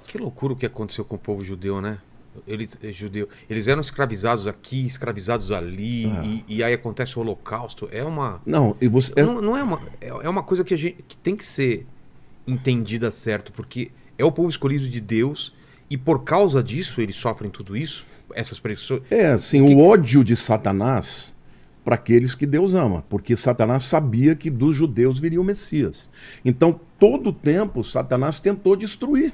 Que loucura o que aconteceu com o povo judeu, né? Eles eram escravizados aqui, escravizados ali, Ah. e aí acontece o Holocausto. É uma. Não, e você. Não é uma. É uma coisa que a gente que tem que ser entendida certo, porque é o povo escolhido de Deus, e por causa disso eles sofrem tudo isso, essas pressões. Assim, o ódio de Satanás para aqueles que Deus ama, porque Satanás sabia que dos judeus viria o Messias. Então, todo o tempo, Satanás tentou destruir.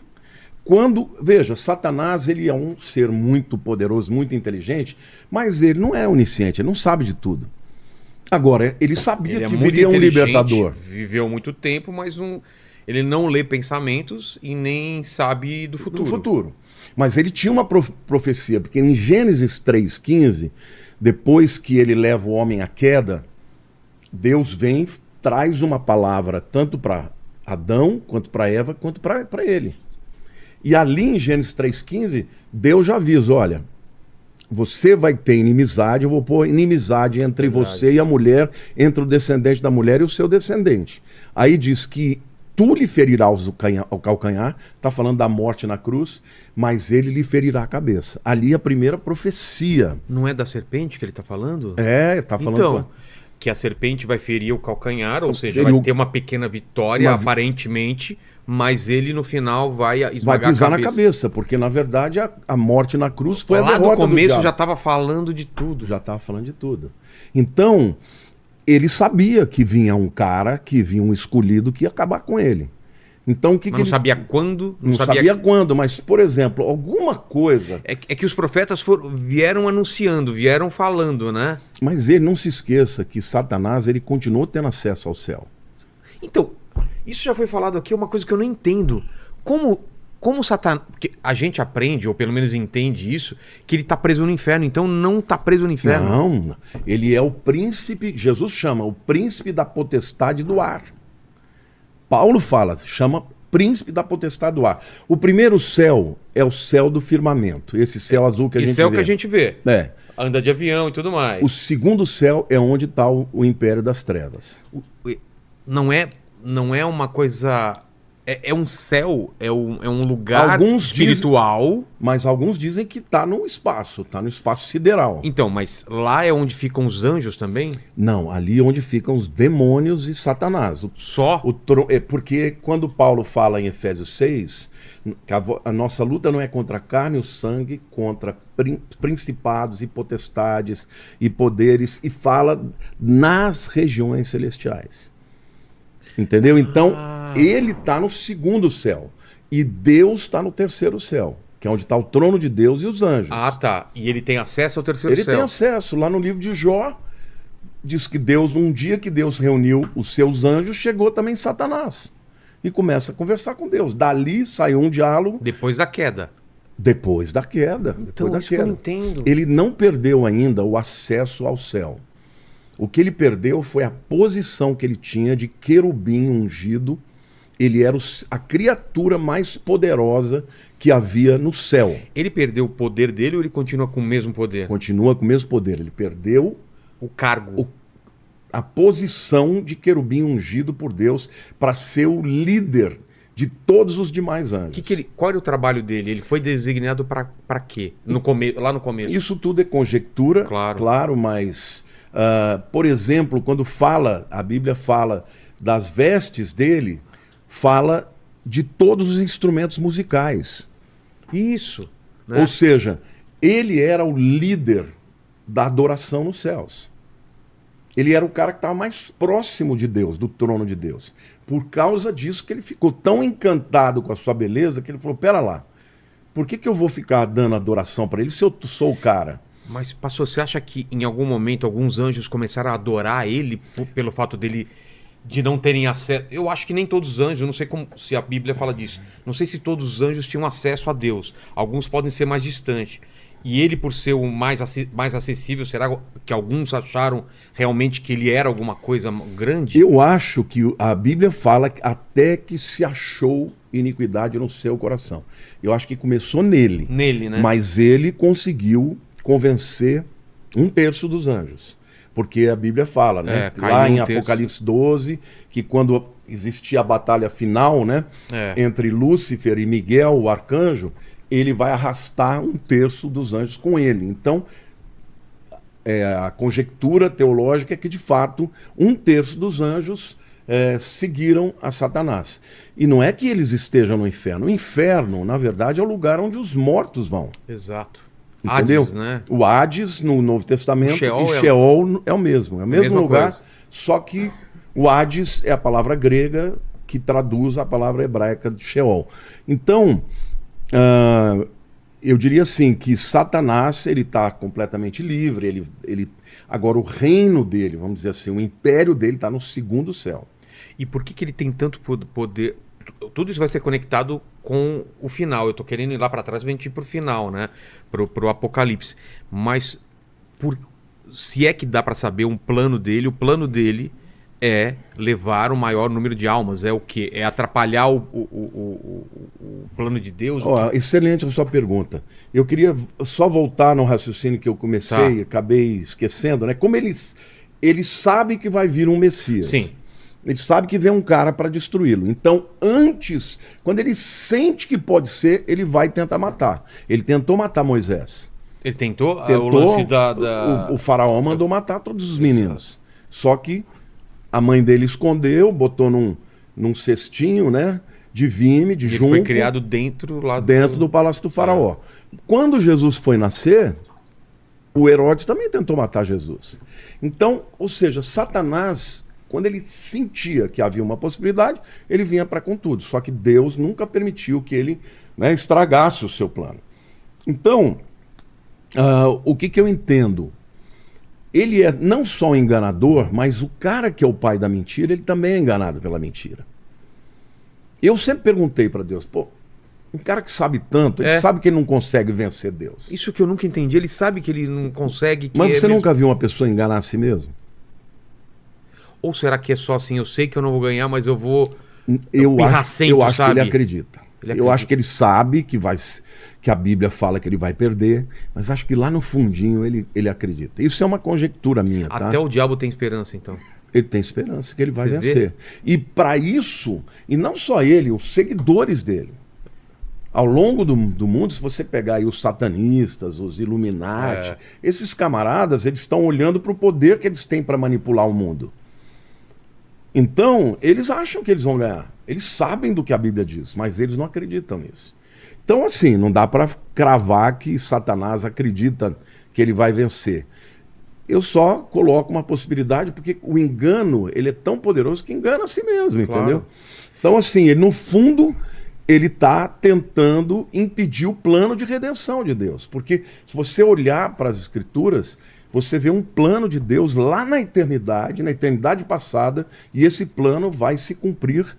Veja, Satanás ele é um ser muito poderoso, muito inteligente, mas ele não é onisciente, ele não sabe de tudo. Agora, ele sabia Ele é que muito viria um inteligente, libertador. viveu muito tempo, mas ele não lê pensamentos e nem sabe do futuro. Do futuro. Mas ele tinha uma profecia, porque em Gênesis 3,15, depois que ele leva o homem à queda, Deus vem, traz uma palavra tanto para Adão, quanto para Eva, quanto para ele. E ali em Gênesis 3,15, Deus já avisa, olha, você vai ter inimizade, eu vou pôr inimizade entre você e a mulher, entre o descendente da mulher e o seu descendente. Aí diz que tu lhe ferirás o calcanhar, está falando da morte na cruz, mas ele lhe ferirá a cabeça. Ali a primeira profecia. Não é da serpente que ele está falando? Está falando... Então, que a serpente vai ferir o calcanhar, ou seja, Ferir vai ter uma pequena vitória, aparentemente, mas ele no final vai esmagar vai pisar a na cabeça, porque na verdade a morte na cruz foi Lá a derrota no começo do diabo. já estava falando de tudo. Já estava falando de tudo. Então, ele sabia que vinha um cara, que vinha um escolhido que ia acabar com ele. Então, o que Mas que não ele... sabia quando, Não sabia quando, mas, por exemplo, alguma coisa... É que os profetas vieram anunciando, vieram falando, né? Mas ele não se esqueça que Satanás, ele continuou tendo acesso ao céu. Então, isso já foi falado aqui, é uma coisa que eu não entendo. Como Satanás... Porque a gente aprende, ou pelo menos entende isso, que ele está preso no inferno, então não está preso no inferno. Não, ele é o príncipe, Jesus chama o príncipe da potestade do ar. Paulo chama príncipe da potestade do ar. O primeiro céu é o céu do firmamento, esse céu azul que a gente vê. Esse é o que a gente vê. É. Anda de avião e tudo mais. O segundo céu é onde está o império das trevas. Não é uma coisa... É um céu, é um lugar espiritual. Mas alguns dizem que está no espaço sideral. Então, mas lá é onde ficam os anjos também? Não, ali é onde ficam os demônios e Satanás. Só? Porque quando Paulo fala em Efésios 6, que a nossa luta não é contra a carne e o sangue, contra principados e potestades e poderes, e fala nas regiões celestiais. Entendeu? Então, ele está no segundo céu. E Deus está no terceiro céu, que é onde está o trono de Deus e os anjos. Ah, tá. E ele tem acesso ao terceiro céu? Ele tem acesso. Lá no livro de Jó, diz que Deus, um dia que Deus reuniu os seus anjos, chegou também Satanás. E começa a conversar com Deus. Dali saiu um diálogo. Depois da queda. Depois da queda. Então, depois da isso queda. que eu não entendo. Ele não perdeu ainda o acesso ao céu. O que ele perdeu foi a posição que ele tinha de querubim ungido. Ele era a criatura mais poderosa que havia no céu. Ele perdeu o poder dele ou ele continua com o mesmo poder? Continua com o mesmo poder. Ele perdeu o cargo. A posição de querubim ungido por Deus para ser o líder de todos os demais anjos. Qual era o trabalho dele? Ele foi designado para quê? Lá no começo. Isso tudo é conjectura, claro, mas... por exemplo, quando a Bíblia fala das vestes dele, fala de todos os instrumentos musicais. Isso. Né? Ou seja, ele era o líder da adoração nos céus. Ele era o cara que estava mais próximo de Deus, do trono de Deus. Por causa disso que ele ficou tão encantado com a sua beleza que ele falou, pera lá, por que eu vou ficar dando adoração para ele se eu sou o cara? Mas, pastor, você acha que em algum momento alguns anjos começaram a adorar ele pelo fato dele de não terem acesso? Eu acho que nem todos os anjos, eu não sei se a Bíblia fala disso. Não sei se todos os anjos tinham acesso a Deus. Alguns podem ser mais distantes. E ele, por ser o mais acessível, será que alguns acharam realmente que ele era alguma coisa grande? Eu acho que a Bíblia fala até que se achou iniquidade no seu coração. Eu acho que começou nele. Nele, né? Mas ele conseguiu convencer 1/3 dos anjos. Porque a Bíblia fala, né? Lá em Apocalipse 12, que quando existir a batalha final, né? É. Entre Lúcifer e Miguel, o arcanjo, ele vai arrastar 1/3 dos anjos com ele. Então, a conjectura teológica é que, de fato, 1/3 dos anjos seguiram a Satanás. E não é que eles estejam no inferno. O inferno, na verdade, é o lugar onde os mortos vão. Exato. Entendeu? Hades, né? O Hades, no Novo Testamento, O Sheol e Sheol é o mesmo. É o mesmo mesma lugar, coisa. só que o Hades é a palavra grega que traduz a palavra hebraica de Sheol. Então, eu diria assim, que Satanás, ele está completamente livre, agora o reino dele, vamos dizer assim, o império dele está no segundo céu. E por que ele tem tanto poder? Tudo isso vai ser conectado com o final. Eu tô querendo ir lá para trás pra gente ir pro final, né? Pro Apocalipse. Mas se é que dá para saber o plano dele é levar o maior número de almas. É o quê? É atrapalhar o plano de Deus? Excelente a sua pergunta. Eu queria só voltar no raciocínio que eu comecei, acabei esquecendo, né? Como ele sabe que vai vir um Messias. Sim. Ele sabe que vem um cara para destruí-lo. Então, antes, quando ele sente que pode ser, ele vai tentar matar. Ele tentou matar Moisés. Ele tentou o lance da... O faraó mandou matar todos os meninos. Só que a mãe dele escondeu, botou num cestinho, né? De vime, de junco. Ele foi criado dentro do palácio do faraó. Quando Jesus foi nascer, o Herodes também tentou matar Jesus. Então, ou seja, Satanás, quando ele sentia que havia uma possibilidade, ele vinha para com tudo. Só que Deus nunca permitiu que ele, né, estragasse o seu plano. Então, o que eu entendo? Ele é não só enganador, mas o cara que é o pai da mentira, ele também é enganado pela mentira. Eu sempre perguntei para Deus, um cara que sabe tanto, ele sabe que ele não consegue vencer Deus. Isso que eu nunca entendi. Ele sabe que ele não consegue... Mas você nunca viu uma pessoa enganar a si mesmo? Ou será que é só assim, eu sei que eu não vou ganhar, mas eu vou... Eu acho sabe? que ele acredita. Eu acho que ele sabe que a Bíblia fala que ele vai perder, mas acho que lá no fundinho ele acredita. Isso é uma conjectura minha, tá? Até o diabo tem esperança, então. Ele tem esperança que ele vai vencer. E para isso, e não só ele, os seguidores dele. Ao longo do mundo, se você pegar aí os satanistas, os Illuminati, esses camaradas, eles estão olhando para o poder que eles têm para manipular o mundo. Então, eles acham que eles vão ganhar. Eles sabem do que a Bíblia diz, mas eles não acreditam nisso. Então, assim, não dá para cravar que Satanás acredita que ele vai vencer. Eu só coloco uma possibilidade, porque o engano, ele é tão poderoso que engana a si mesmo, entendeu? Então, assim, no fundo, ele está tentando impedir o plano de redenção de Deus. Porque se você olhar para as Escrituras, você vê um plano de Deus lá na eternidade passada, e esse plano vai se cumprir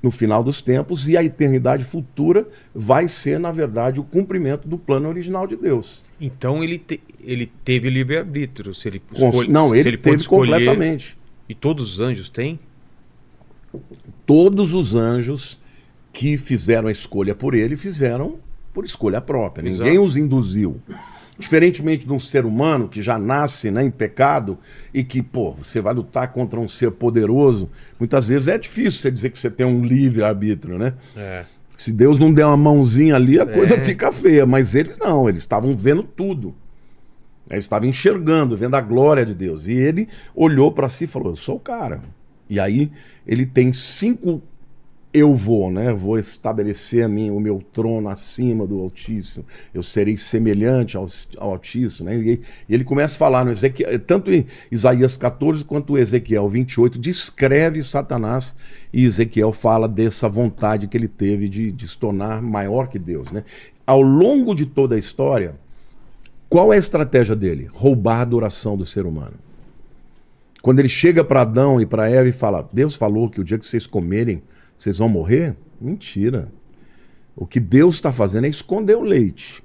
no final dos tempos, e a eternidade futura vai ser, na verdade, o cumprimento do plano original de Deus. Então ele teve livre-arbítrio, se ele ele teve completamente. E todos os anjos têm? Todos os anjos que fizeram a escolha por ele, fizeram por escolha própria. Exato. Ninguém os induziu. Diferentemente de um ser humano que já nasce, né, em pecado e que, você vai lutar contra um ser poderoso, muitas vezes é difícil você dizer que você tem um livre-arbítrio, né? Se Deus não der uma mãozinha ali, a coisa fica feia. Mas eles não, eles estavam vendo tudo. Eles estavam enxergando, vendo a glória de Deus. E ele olhou para si e falou, eu sou o cara. E aí ele tem 5... Vou estabelecer o meu trono acima do Altíssimo. Eu serei semelhante ao Altíssimo, né? E ele começa a falar no Ezequiel, tanto em Isaías 14 quanto em Ezequiel 28, descreve Satanás, e Ezequiel fala dessa vontade que ele teve de se tornar maior que Deus, né? Ao longo de toda a história, qual é a estratégia dele? Roubar a adoração do ser humano. Quando ele chega para Adão e para Eva e fala, Deus falou que o dia que vocês comerem, vocês vão morrer? Mentira. O que Deus está fazendo é esconder o leite.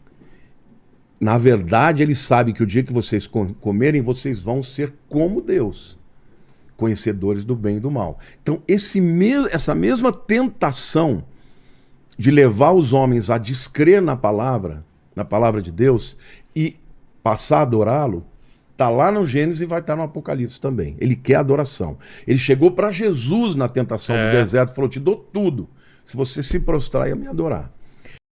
Na verdade, ele sabe que o dia que vocês comerem, vocês vão ser como Deus, conhecedores do bem e do mal. Então, essa mesma tentação de levar os homens a descrer na palavra de Deus e passar a adorá-lo, Está lá no Gênesis e vai estar no Apocalipse também. Ele quer adoração. Ele chegou para Jesus na tentação do deserto e falou: te dou tudo. Se você se prostrar e me adorar.